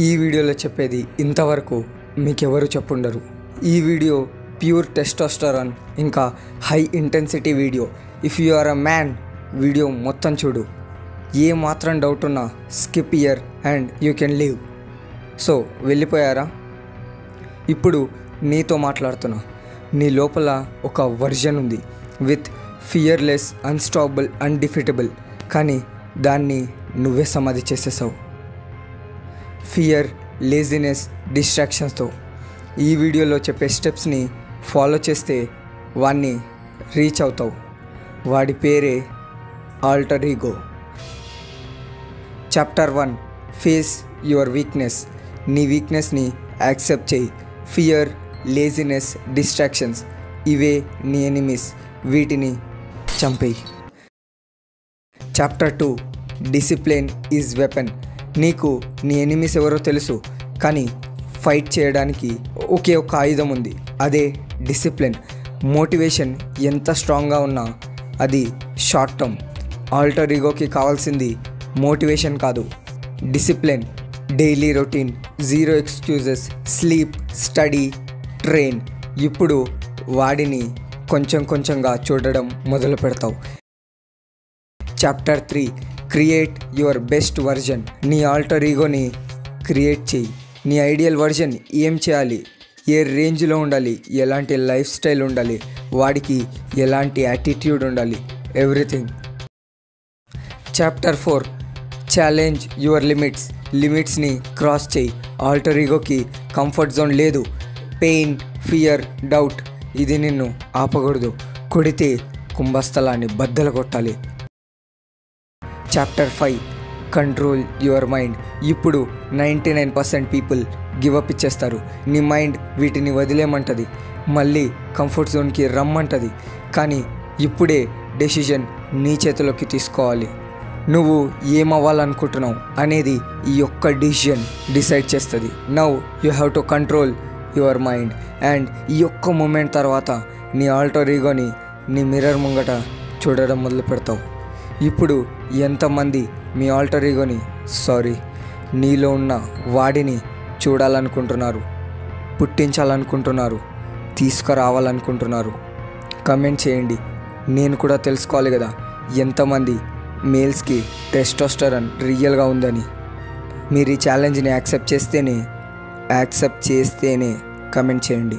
ఈ వీడియోలో చెప్పేది ఇంతవరకు మీకెవరు చెప్పుండరు. ఈ వీడియో ప్యూర్ టెస్టోస్టెరాన్ ఇంకా high intensity video. If you are a man video మొత్తం చూడు. ఏ మాత్రం డౌట్ ఉన్నా skip here and you can leave. So వెళ్ళిపోయారా? ఇప్పుడు నీతో మాట్లాడుతున్నా. నీ లోపల ఒక వర్జన్ ఉంది విత్ ఫియర్లెస్, అన్స్టాపబుల్, అన్డిఫీటబుల్. కానీ దాన్ని నువ్వే సమాధి చేసేసావు. Fear, laziness, డిస్ట్రాక్షన్స్తో. ఈ వీడియోలో చెప్పే స్టెప్స్ని ఫాలో చేస్తే వాడిని రీచ్ అవుతావు. వాడి పేరే alter ego. Chapter 1, face your weakness. నీ వీక్నెస్ని యాక్సెప్ట్ చేయి. ఫియర్, లేజినెస్, డిస్ట్రాక్షన్స్ ఇవే నీ ఎనిమీస్. వీటిని చంపేయి. Chapter 2, discipline is weapon. నీకు నీ ఎనిమీస్ ఎవరో తెలుసు, కానీ ఫైట్ చేయడానికి ఒకే ఒక ఆయుధం ఉంది, అదే డిసిప్లిన్. మోటివేషన్ ఎంత స్ట్రాంగ్గా ఉన్నా అది షార్ట్ టర్మ్. ఆల్టర్ ఈగోకి కావాల్సింది మోటివేషన్ కాదు, discipline. Daily routine, zero excuses, sleep, study, train. ఇప్పుడు వాడిని కొంచెం కొంచెంగా చూడడం మొదలు పెడతావు. Chapter 3, create your best version. నీ ఆల్టర్ ఈగోని క్రియేట్ చేయి. నీ ఐడియల్ వర్జన్ ఏం చేయాలి, ఏ రేంజ్లో ఉండాలి, ఎలాంటి లైఫ్ స్టైల్ ఉండాలి, వాడికి ఎలాంటి యాటిట్యూడ్ ఉండాలి, everything. Chapter 4, challenge your limits. లిమిట్స్ని క్రాస్ చేయి. ఆల్టర్ ఈగోకి కంఫర్ట్ జోన్ లేదు. పెయిన్, ఫియర్, డౌట్ ఇది నిన్ను ఆపకూడదు. కొడితే కుంభస్థలాన్ని బద్దలు కొట్టాలి. Chapter 5, control your mind. ఇప్పుడు 99% పీపుల్ గివప్ ఇచ్చేస్తారు. నీ మైండ్ వీటిని వదిలేమంటుంది, మళ్ళీ కంఫర్ట్ జోన్కి రమ్మంటుంది. కానీ ఇప్పుడే డెసిషన్ నీ చేతిలోకి తీసుకోవాలి. నువ్వు ఏమవ్వాలనుకుంటున్నావు అనేది ఈ ఒక్క డిసిషన్ డిసైడ్ చేస్తుంది. Now you have to control your mind. And ఈ ఒక్క మూమెంట్ తర్వాత నీ ఆల్టర్ ఈగోని నీ మిర్రర్ ముంగట చూడడం మొదలు పెడతావు. ఇప్పుడు ఎంతమంది మీ ఆల్టర్ ఈగోని, సారీ, నీలో ఉన్న వాడిని చూడాలనుకుంటున్నారు, పుట్టించాలనుకుంటున్నారు, తీసుకురావాలనుకుంటున్నారు? కమెంట్ చేయండి. నేను కూడా తెలుసుకోవాలి కదా ఎంతమంది మేల్స్కి టెస్టోస్టెరాన్ రియల్గా ఉందని. మీరు ఈ ఛాలెంజ్ని యాక్సెప్ట్ చేస్తేనే కమెంట్ చేయండి.